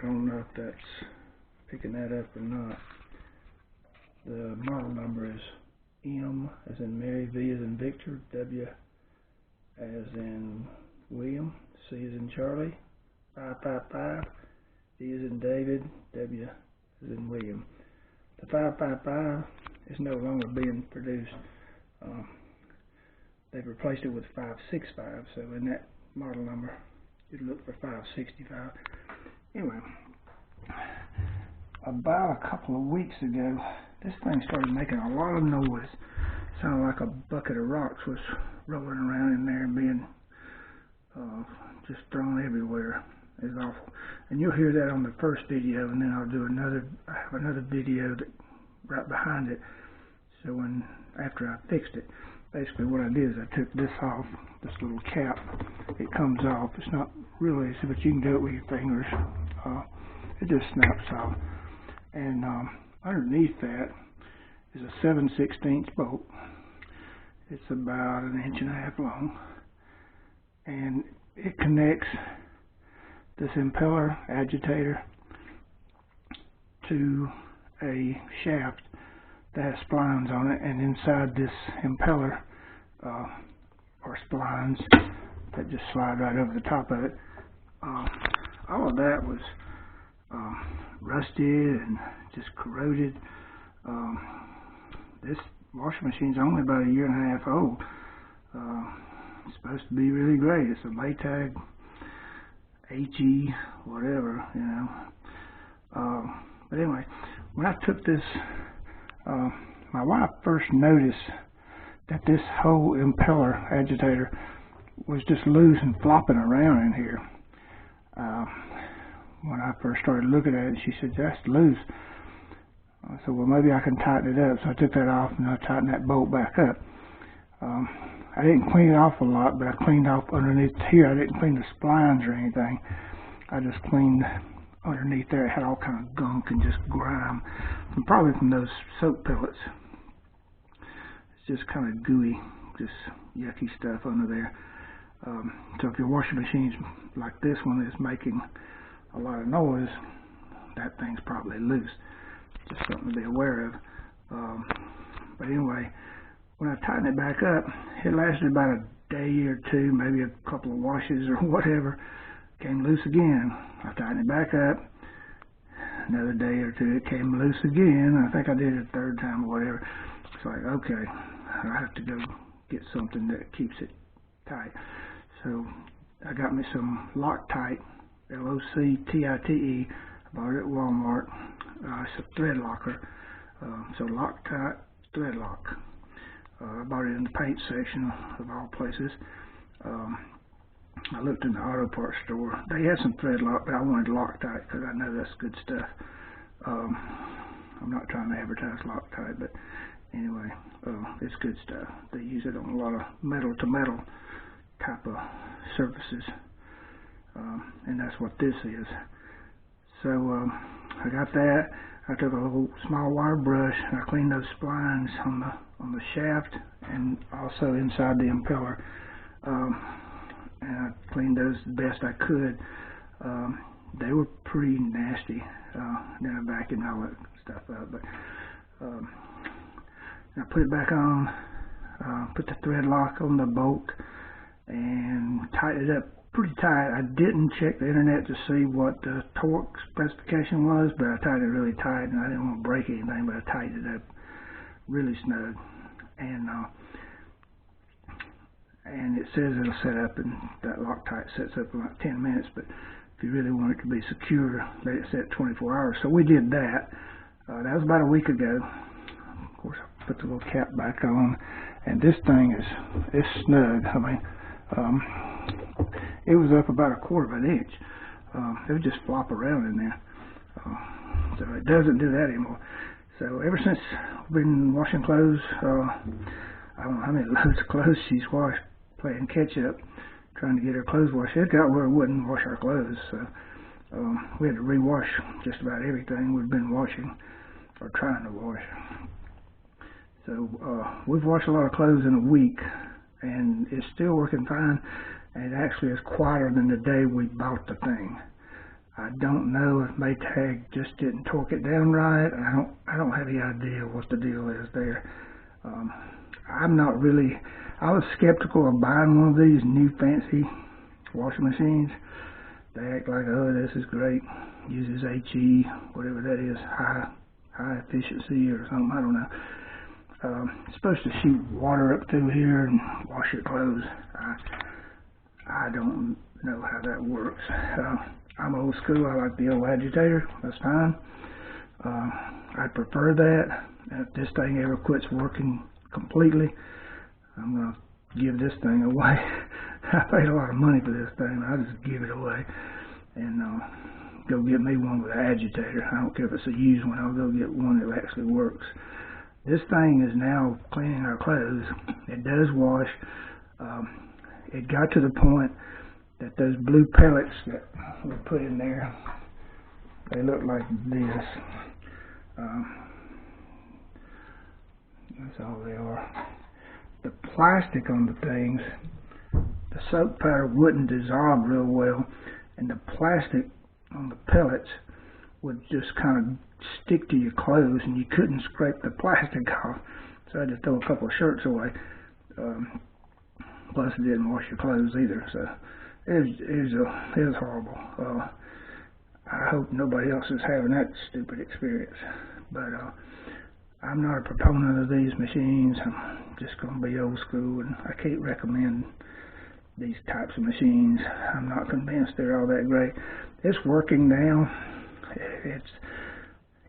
I don't know if that's picking that up or not. The model number is M as in Mary, V as in Victor, W as in William, C as in Charlie, 555, D as in David, W as in William. The 555 is no longer being produced. They've replaced it with 565, so in that model number you'd look for 565. Anyway, about a couple of weeks ago, this thing started making a lot of noise. Sounded like a bucket of rocks was rolling around in there and being just thrown everywhere. It's awful. And you'll hear that on the first video, and then I'll do another. I have another video that right behind it. So after I fixed it, basically what I did is I took this off, this little cap. It comes off. It's not really easy, but you can do it with your fingers. It just snaps off. And underneath that is a 7/16 bolt. It's about 1.5 inches long, and it connects this impeller agitator to a shaft that has splines on it, and inside this impeller are splines that just slide right over the top of it. All of that was rusted and just corroded. This washing machine's only about 1.5 years old. It's supposed to be really great. It's a Maytag HE whatever, you know. But anyway, when I took this, my wife first noticed that this whole impeller agitator was just loose and flopping around in here. When I first started looking at it, she said, "That's loose." I said, "Well, maybe I can tighten it up." So I took that off and I tightened that bolt back up. I didn't clean it off a lot, but I cleaned off underneath here. I didn't clean the splines or anything. I just cleaned underneath there. It had all kind of gunk and just grime, probably from those soap pellets. It's just kind of gooey, just yucky stuff under there. So if your washing machine's like this one is making a lot of noise, that thing's probably loose. Just something to be aware of. But anyway, when I tightened it back up, it lasted about a day or two, maybe a couple of washes or whatever. Came loose again. I tightened it back up. Another day or two, it came loose again. I think I did it a third time or whatever. It's like, okay, I have to go get something that keeps it tight. So I got me some Loctite, Loctite. I bought it at Walmart. It's a thread locker. So Loctite thread lock. I bought it in the paint section of all places. I looked in the auto parts store. They had some thread lock, but I wanted Loctite because I know that's good stuff. I'm not trying to advertise Loctite, but anyway, it's good stuff. They use it on a lot of metal to metal type of surfaces, and that's what this is. So I got that. I took a little small wire brush and I cleaned those splines on the shaft and also inside the impeller. And I cleaned those the best I could. They were pretty nasty. Then I vacuumed all that stuff up. But I put it back on, put the thread lock on the bolt, and tightened it up pretty tight. I didn't check the internet to see what the torque specification was, but I tightened it really tight, and I didn't want to break anything, but I tightened it up really snug. And it says it'll set up, and that Loctite sets up in like 10 minutes, but if you really want it to be secure, let it set 24 hours. So we did that. That was about a week ago. Of course, I put the little cap back on, and this thing is snug. I mean, it was up about 1/4 inch. It would just flop around in there. So it doesn't do that anymore. So ever since I've been washing clothes, I don't know how many loads of clothes she's washed, playing catch up, trying to get her clothes washed. It got where it wouldn't wash our clothes, so we had to rewash just about everything we've been washing or trying to wash. So we've washed a lot of clothes in a week, and it's still working fine. And it actually is quieter than the day we bought the thing. I don't know if Maytag just didn't torque it down right. I don't have any idea what the deal is there. I'm not really. I was skeptical of buying one of these new fancy washing machines. They act like, oh, this is great. Uses HE, whatever that is, high efficiency or something. I don't know. It's supposed to shoot water up through here and wash your clothes. I don't know how that works. I'm old school. I like the old agitator. That's fine. I prefer that. If this thing ever quits working completely, I'm going to give this thing away. I paid a lot of money for this thing. I'll just give it away and go get me one with an agitator. I don't care if it's a used one. I'll go get one that actually works. This thing is now cleaning our clothes. It does wash. It got to the point that those blue pellets that we put in there, they look like this. That's all they are. The plastic on the things, the soap powder wouldn't dissolve real well, and the plastic on the pellets would just kind of stick to your clothes, and you couldn't scrape the plastic off. So I had to throw a couple of shirts away. Plus, it didn't wash your clothes either. So it was horrible. I hope nobody else is having that stupid experience. But I'm not a proponent of these machines. I'm just going to be old school, and I can't recommend these types of machines. I'm not convinced they're all that great. It's working now. It's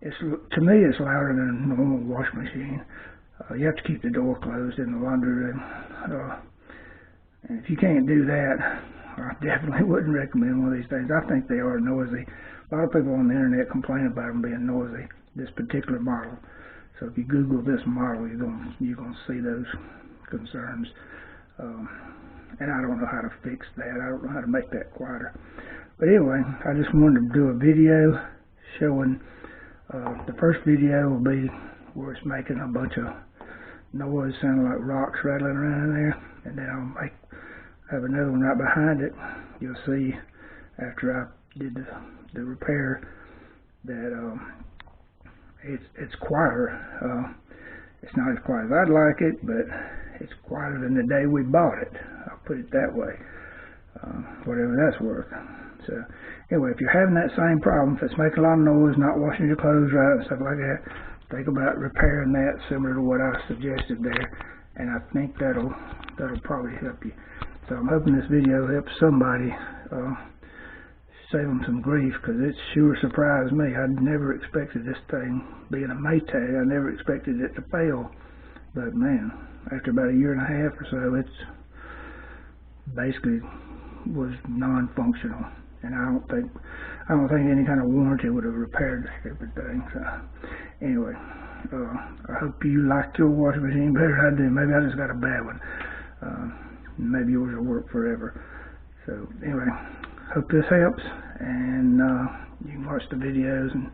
to me, it's louder than a normal wash machine. You have to keep the door closed in the laundry room. And if you can't do that, I definitely wouldn't recommend one of these things. I think they are noisy. A lot of people on the internet complain about them being noisy, this particular model. So if you Google this model, you're going to see those concerns. And I don't know how to fix that. I don't know how to make that quieter. But anyway, I just wanted to do a video showing, the first video will be where it's making a bunch of noise, sounding like rocks rattling around in there. And then I'll have another one right behind it. You'll see after I did the repair that it's quieter. It's not as quiet as I'd like it, but it's quieter than the day we bought it. I'll put it that way. Whatever that's worth. So anyway, if you're having that same problem, if it's making a lot of noise, not washing your clothes right and stuff like that, think about repairing that similar to what I suggested there, and I think that'll probably help you. So I'm hoping this video helps somebody, save them some grief, because it sure surprised me. I never expected this thing, being a Maytag, I never expected it to fail. But man, after about a year and a half or so, it's basically was non-functional, and I don't think any kind of warranty would have repaired that stupid thing. So anyway, I hope you liked your washing machine better than I did. Maybe I just got a bad one. Maybe yours will work forever. So anyway, hope this helps, and you can watch the videos and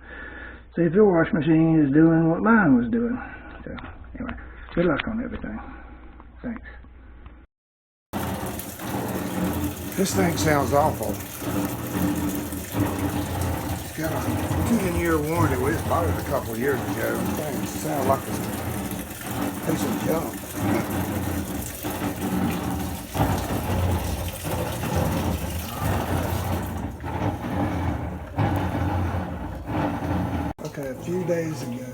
see if your washing machine is doing what mine was doing. So anyway, good luck on everything. Thanks. This thing sounds awful. It's got a 10-year warranty. We just bought it a couple of years ago. It sounds like a piece of junk. Okay, a few days ago,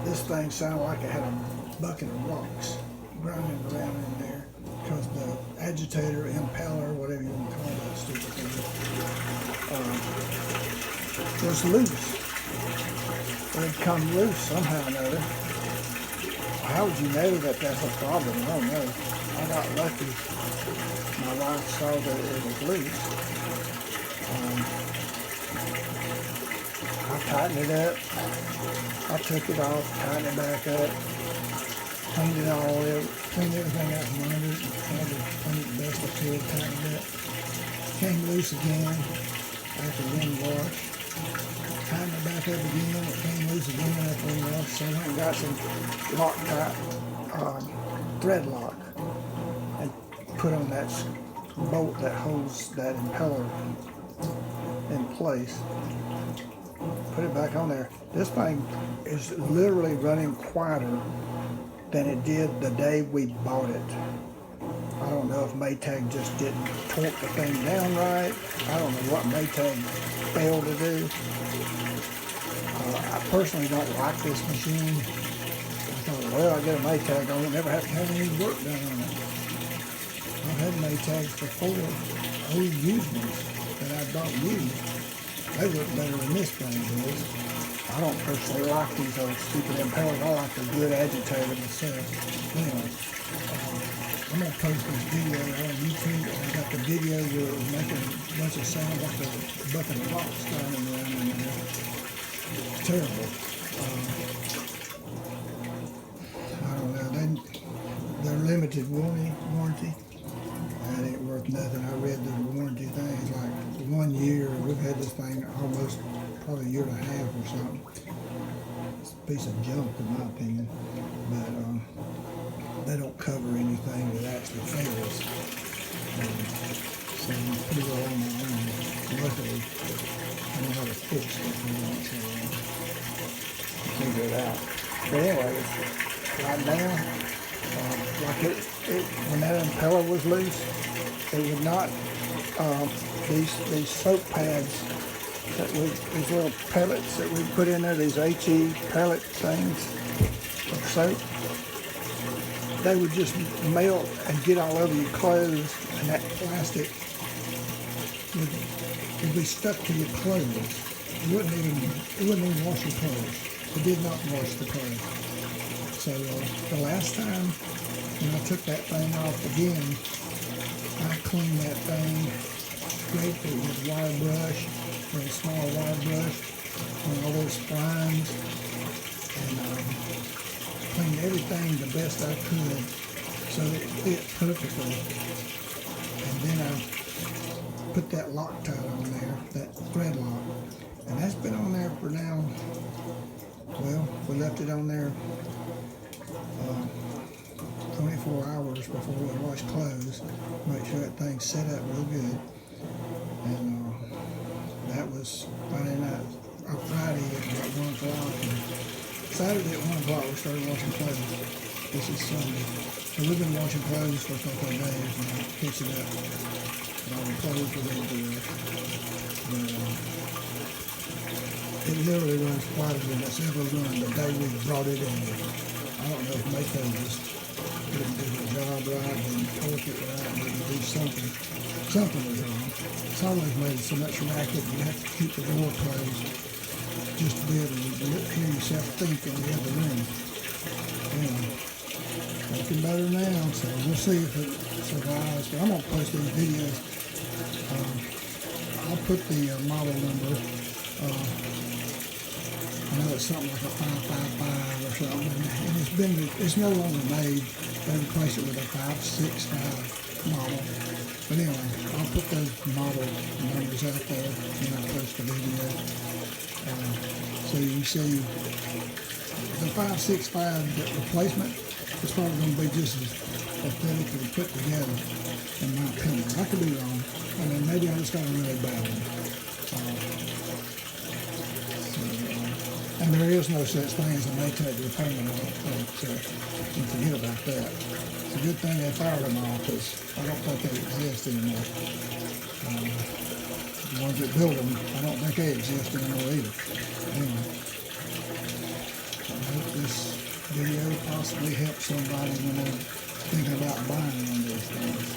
this thing sounded like it had a bucket of rocks grinding around in there, because the agitator, impeller, whatever you want to call that stupid thing, was loose. It had come loose somehow or another. How would you know that that's a problem? I don't know. I got lucky. My wife saw that it was loose. I tightened it up. I took it off, tightened it back up, cleaned it all up, cleaned everything out from under it, tried to clean it the best I could, tightened it up. Came loose again after wind wash. Tightened it back up again, it came loose again after wind wash. So I went and got some Loctite thread lock and put on that bolt that holds that impeller in place. Put it back on there. This thing is literally running quieter than it did the day we bought it. I don't know if Maytag just didn't torque the thing down right. I don't know what Maytag failed to do. I personally don't like this machine. I thought, well, I get a Maytag, I won't never have to have any work done on it. I've had Maytags before, old used ones that I bought used. They look better than this thing does. I don't personally like these old stupid impellers. I like a good agitator myself. Anyway, I'm going to post this video on YouTube. I got the video where it was making a bunch of sound like the bucket of rocks driving around in there. It's terrible. I don't know. They're limited warranty. That ain't worth nothing. I read the warranty thing. It's like 1 year. We've had this thing almost probably a year and a half or something. It's a piece of junk in my opinion. But they don't cover anything that actually fails. So I'm pretty well on my own. Luckily, I know how to fix it. So figure it out. But anyway, right now, like when that impeller was loose, it would not, these soap pads, these little pellets that we put in there, these HE pellet things of soap, they would just melt and get all over your clothes, and that plastic would be stuck to your clothes. It wouldn't even wash your clothes. It did not wash the clothes. So the last time when I took that thing off again, I cleaned that thing, scraped it with a wire brush, with a small wire brush, on all those splines, and cleaned everything the best I could so that it fit perfectly. And then I put that Loctite on there, that thread lock, and that's been on there for now, well, we left it on there 24 hours before we wash clothes, make sure that thing's set up real good. And that was Friday night, or Friday at about 1 o'clock, and Saturday at 1 o'clock we started washing clothes. This is Sunday. So we've been washing clothes for a couple of days now, catching up. All the clothes we're going to do. But it literally runs quieter than it's ever run the day we brought it in. I don't know if Maytag just didn't do the job right, didn't torque it right, didn't do something. Something was wrong. It's always made so much racket, you have to keep the door closed just to be able to hear yourself think in the other room. Anyway, looking better now, so we'll see if it survives. But I'm going to post these videos. I'll put the model number. I know it's something like a 555 or something, and it's no longer made. They replaced it with a 565 model. But anyway, I'll put those model numbers out there when I post the video. So you can see the 565 replacement is probably going to be just as authentically put together, in my opinion. I could be wrong. I mean, maybe I just got a really bad one. And there is no such thing as a Maytag repairman, I don't think, so you can forget about that. It's a good thing they fired them all, because I don't think they exist anymore. The ones that build them, I don't think they exist anymore either. Anyway, I hope this video possibly helps somebody when they're thinking about buying one of these things.